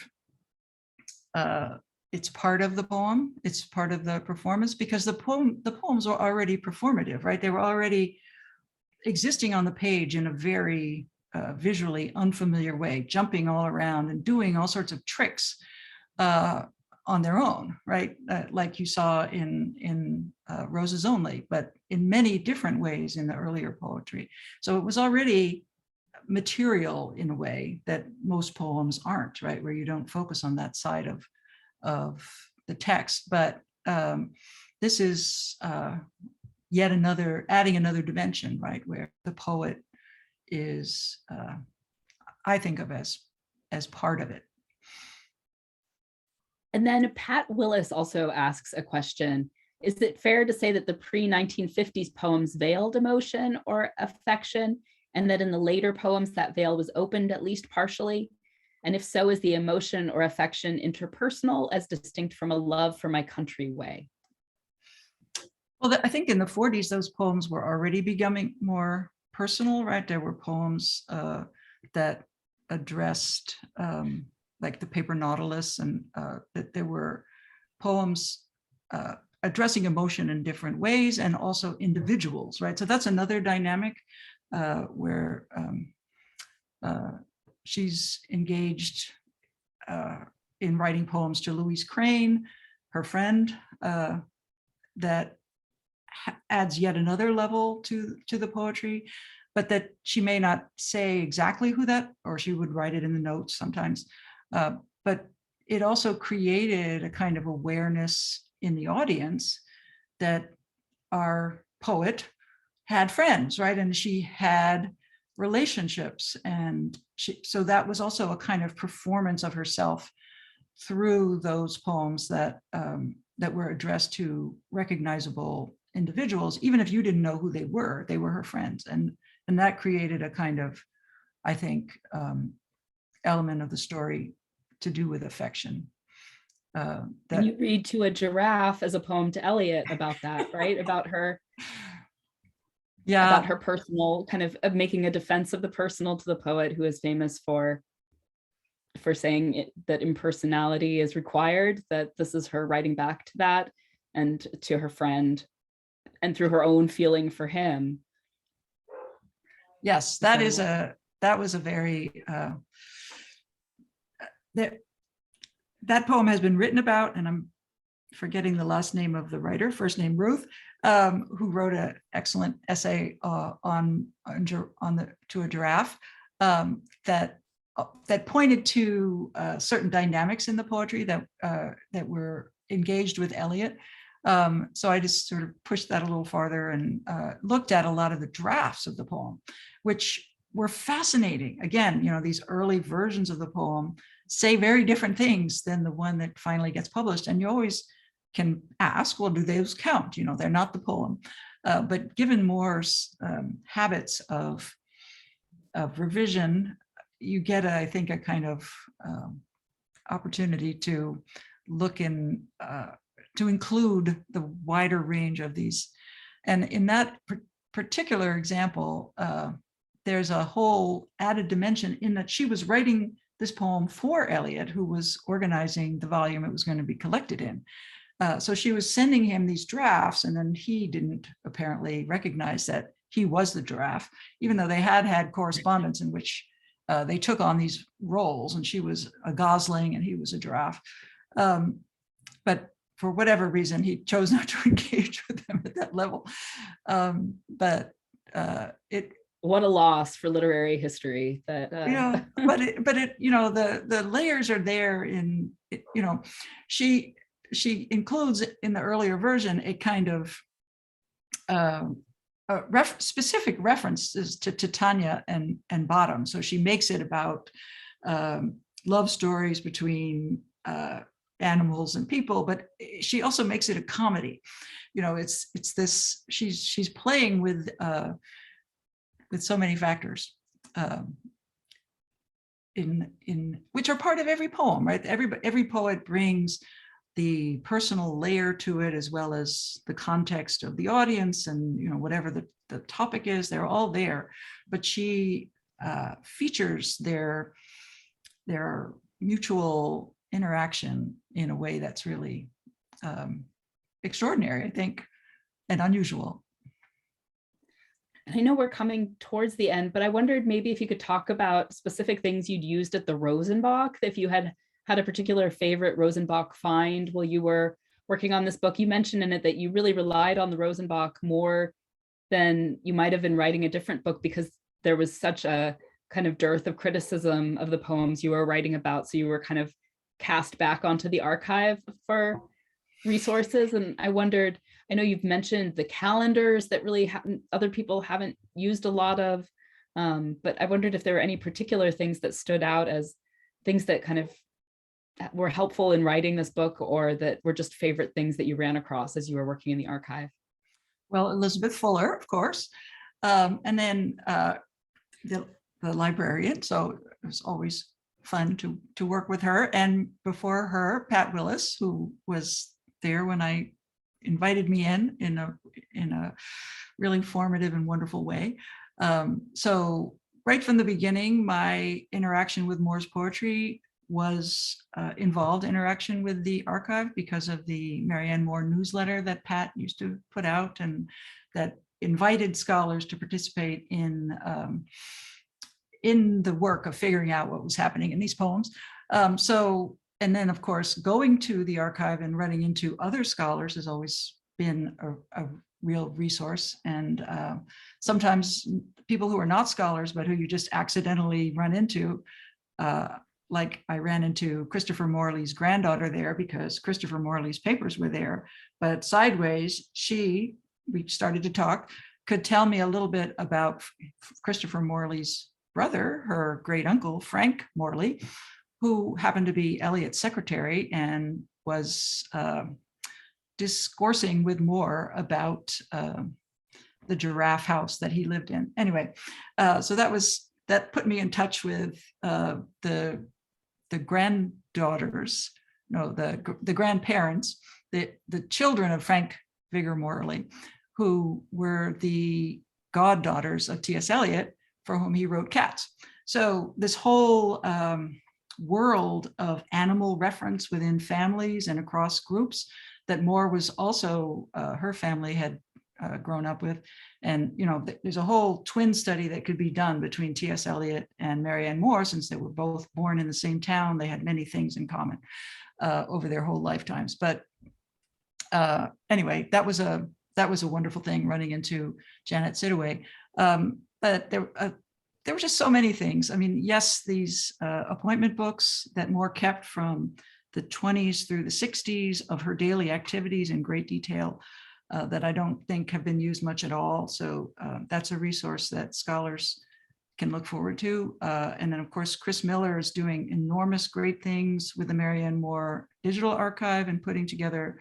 It's part of the poem. It's part of the performance, because the poems were already performative, right? They were already existing on the page in a very visually unfamiliar way, jumping all around and doing all sorts of tricks on their own, right? Like you saw in Roses Only, but in many different ways in the earlier poetry. So it was already material in a way that most poems aren't, right? Where you don't focus on that side of the text. But this is yet adding another dimension, right? Where the poet is, I think of as part of it. And then Pat Willis also asks a question. Is it fair to say that the pre-1950s poems veiled emotion or affection, and that in the later poems that veil was opened at least partially? And if so, is the emotion or affection interpersonal as distinct from a love for my country way? Well, I think in the 40s, those poems were already becoming more personal, right? There were poems that addressed like the Paper Nautilus, and that there were poems addressing emotion in different ways, and also individuals, right? So that's another dynamic where she's engaged in writing poems to Louise Crane, her friend, that adds yet another level to the poetry, but that she may not say exactly who that, or she would write it in the notes sometimes. But it also created a kind of awareness in the audience that our poet had friends, right? And she had relationships, and so that was also a kind of performance of herself through those poems that were addressed to recognizable individuals. Even if you didn't know who they were her friends, and that created a kind of, I think, element of the story to do with affection. And you read To a Giraffe as a poem to Eliot about that, right? About her. Yeah. About her personal kind of making a defense of the personal to the poet, who is famous for saying that impersonality is required, that this is her writing back to that and to her friend, and through her own feeling for him. Yes, that was a very, that poem has been written about, and I'm forgetting the last name of the writer, first name Ruth, who wrote an excellent essay on the To a Giraffe that pointed to certain dynamics in the poetry that were engaged with Eliot. So I just sort of pushed that a little farther and looked at a lot of the drafts of the poem, which were fascinating. Again, these early versions of the poem say very different things than the one that finally gets published. And you always can ask, well, do those count? They're not the poem. But given Moore's habits of revision, you get, I think, a kind of opportunity to look in, to include the wider range of these. And in that particular example, there's a whole added dimension in that she was writing this poem for Eliot, who was organizing the volume it was going to be collected in. So she was sending him these drafts, and then he didn't apparently recognize that he was the giraffe, even though they had correspondence in which they took on these roles, and she was a gosling and he was a giraffe. But for whatever reason, he chose not to engage with them at that level. What a loss for literary history. That but the layers are there in she includes in the earlier version a kind of specific references to Titania and Bottom. So she makes it about love stories between animals and people, but she also makes it a comedy. You know, it's this, she's playing with so many factors in which are part of every poem, right? Every poet brings the personal layer to it, as well as the context of the audience, and you know, whatever the topic is, they're all there. But she features their mutual interaction in a way that's really extraordinary, I think, and unusual. I know we're coming towards the end, but I wondered maybe if you could talk about specific things you'd used at the Rosenbach, if you had a particular favorite Rosenbach find while you were working on this book. You mentioned in it that you really relied on the Rosenbach more than you might have been writing a different book, because there was such a kind of dearth of criticism of the poems you were writing about. So you were kind of cast back onto the archive for resources. And I wondered, I know you've mentioned the calendars that really other people haven't used a lot of, but I wondered if there were any particular things that stood out as things that kind of were helpful in writing this book, or that were just favorite things that you ran across as you were working in the archive. Well, Elizabeth Fuller, of course, and then the librarian. So it was always fun to work with her. And before her, Pat Willis, who was there when I invited me in a really formative and wonderful way. So right from the beginning, my interaction with Moore's poetry was involved interaction with the archive, because of the Marianne Moore newsletter that Pat used to put out, and that invited scholars to participate in the work of figuring out what was happening in these poems. And then, of course, going to the archive and running into other scholars has always been a real resource. And sometimes people who are not scholars, but who you just accidentally run into, like I ran into Christopher Morley's granddaughter there because Christopher Morley's papers were there. But sideways, we started to talk, could tell me a little bit about Christopher Morley's brother, her great uncle, Frank Morley, who happened to be Eliot's secretary and was discoursing with Moore about the giraffe house that he lived in. Anyway, so that put me in touch with the granddaughters, no, the grandparents, the children of Frank Vigor Morley, who were the goddaughters of T.S. Eliot, for whom he wrote Cats. So this whole world of animal reference within families and across groups that Moore was also, her family had grown up with. And, you know, there's a whole twin study that could be done between T.S. Eliot and Marianne Moore, since they were both born in the same town. They had many things in common over their whole lifetimes. But anyway, that was a wonderful thing, running into Janet Sidaway. But there were just so many things. I mean, yes, these appointment books that Moore kept from the 20s through the 60s of her daily activities in great detail that I don't think have been used much at all. So that's a resource that scholars can look forward to. And then, of course, Chris Miller is doing enormous great things with the Marianne Moore Digital Archive and putting together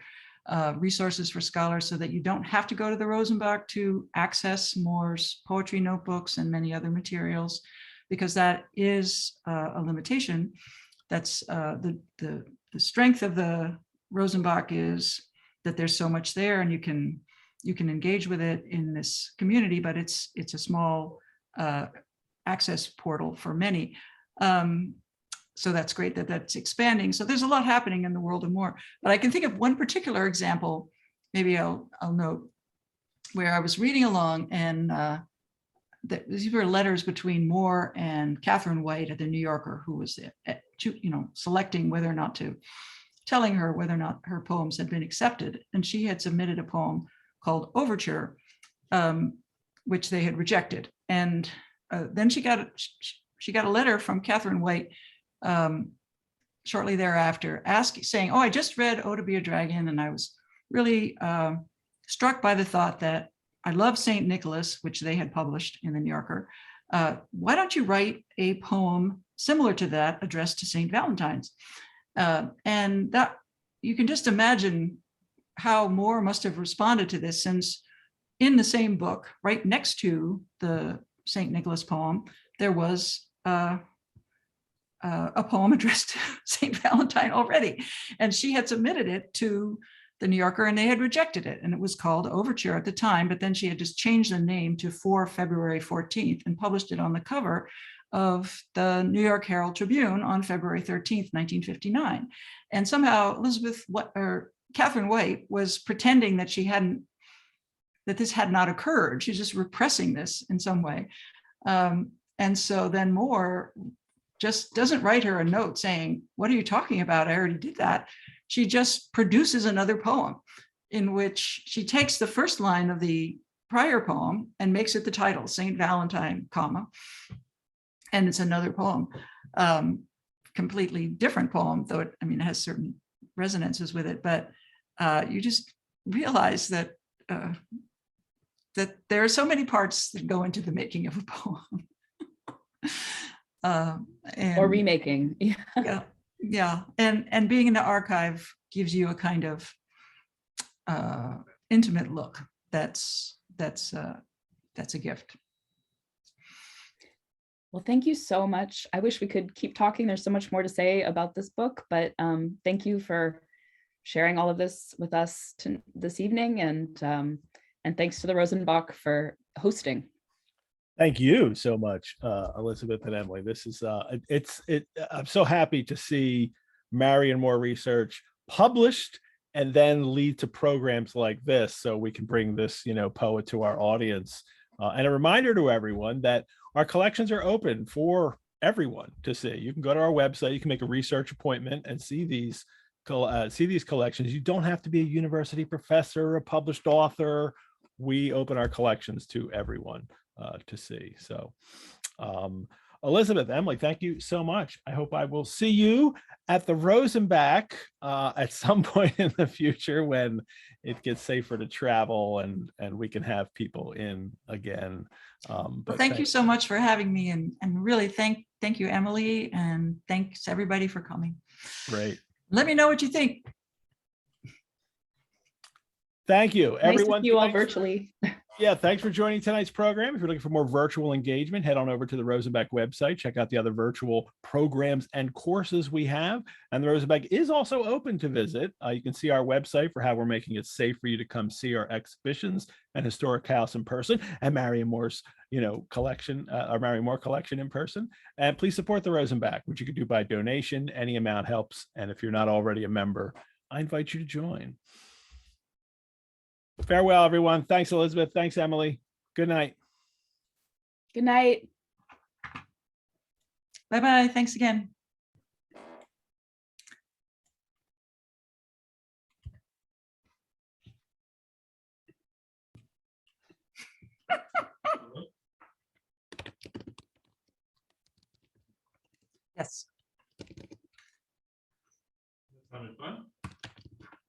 resources for scholars so that you don't have to go to the Rosenbach to access Moore's poetry notebooks and many other materials, because that is a limitation. That's the strength of the Rosenbach is that there's so much there, and you can engage with it in this community, but it's a small access portal for many. So that's great that that's expanding. So there's a lot happening in the world of Moore. But I can think of one particular example, maybe I'll note, where I was reading along, and these were letters between Moore and Catherine White at the New Yorker, who was, selecting whether or not to, telling her whether or not her poems had been accepted. And she had submitted a poem called Overture, which they had rejected. And then she got a letter from Catherine White shortly thereafter, saying, "Oh, I just read Oh to Be a Dragon, and I was really struck by the thought that I love St. Nicholas, which they had published in the New Yorker. Why don't you write a poem similar to that addressed to St. Valentine's? And that you can just imagine how Moore must have responded to this, since in the same book, right next to the St. Nicholas poem, there was a poem addressed to St. Valentine already. And she had submitted it to the New Yorker and they had rejected it. And it was called Overture at the time, but then she had just changed the name to For February 14th and published it on the cover of the New York Herald Tribune on February 13th, 1959. And somehow Catherine White was pretending that that this had not occurred. She's just repressing this in some way. And so then Moore just doesn't write her a note saying, what are you talking about? I already did that. She just produces another poem in which she takes the first line of the prior poem and makes it the title, St. Valentine, comma, and it's another poem, completely different poem, though it has certain resonances with it, but you just realize that that there are so many parts that go into the making of a poem. Or remaking. Yeah. And being in the archive gives you a kind of intimate look. That's a gift. Well, thank you so much. I wish we could keep talking. There's so much more to say about this book, but thank you for sharing all of this with us this evening, and thanks to the Rosenbach for hosting. Thank you so much, Elizabeth and Emily. This is I'm so happy to see Marianne Moore research published and then lead to programs like this, so we can bring this, poet to our audience. And a reminder to everyone that our collections are open for everyone to see. You can go to our website, you can make a research appointment and see these collections. You don't have to be a university professor or a published author. We open our collections to everyone to see. So Elizabeth, Emily, thank you so much. I hope I will see you at the Rosenbach at some point in the future when it gets safer to travel and we can have people in again. But thank you so much for having me, and really thank you, Emily, and thanks everybody for coming. Great. Let me know what you think. Thank you, everyone. Nice to see you all virtually. Yeah, thanks for joining tonight's program. If you're looking for more virtual engagement, head on over to the Rosenbach website. Check out the other virtual programs and courses we have. And the Rosenbach is also open to visit. You can see our website for how we're making it safe for you to come see our exhibitions and historic house in person, and Marianne Moore's, collection, our Marianne Moore collection in person. And please support the Rosenbach, which you can do by donation. Any amount helps. And if you're not already a member, I invite you to join. Farewell, everyone. Thanks, Elizabeth. Thanks, Emily. Good night. Good night. Bye-bye. Thanks again. Yes.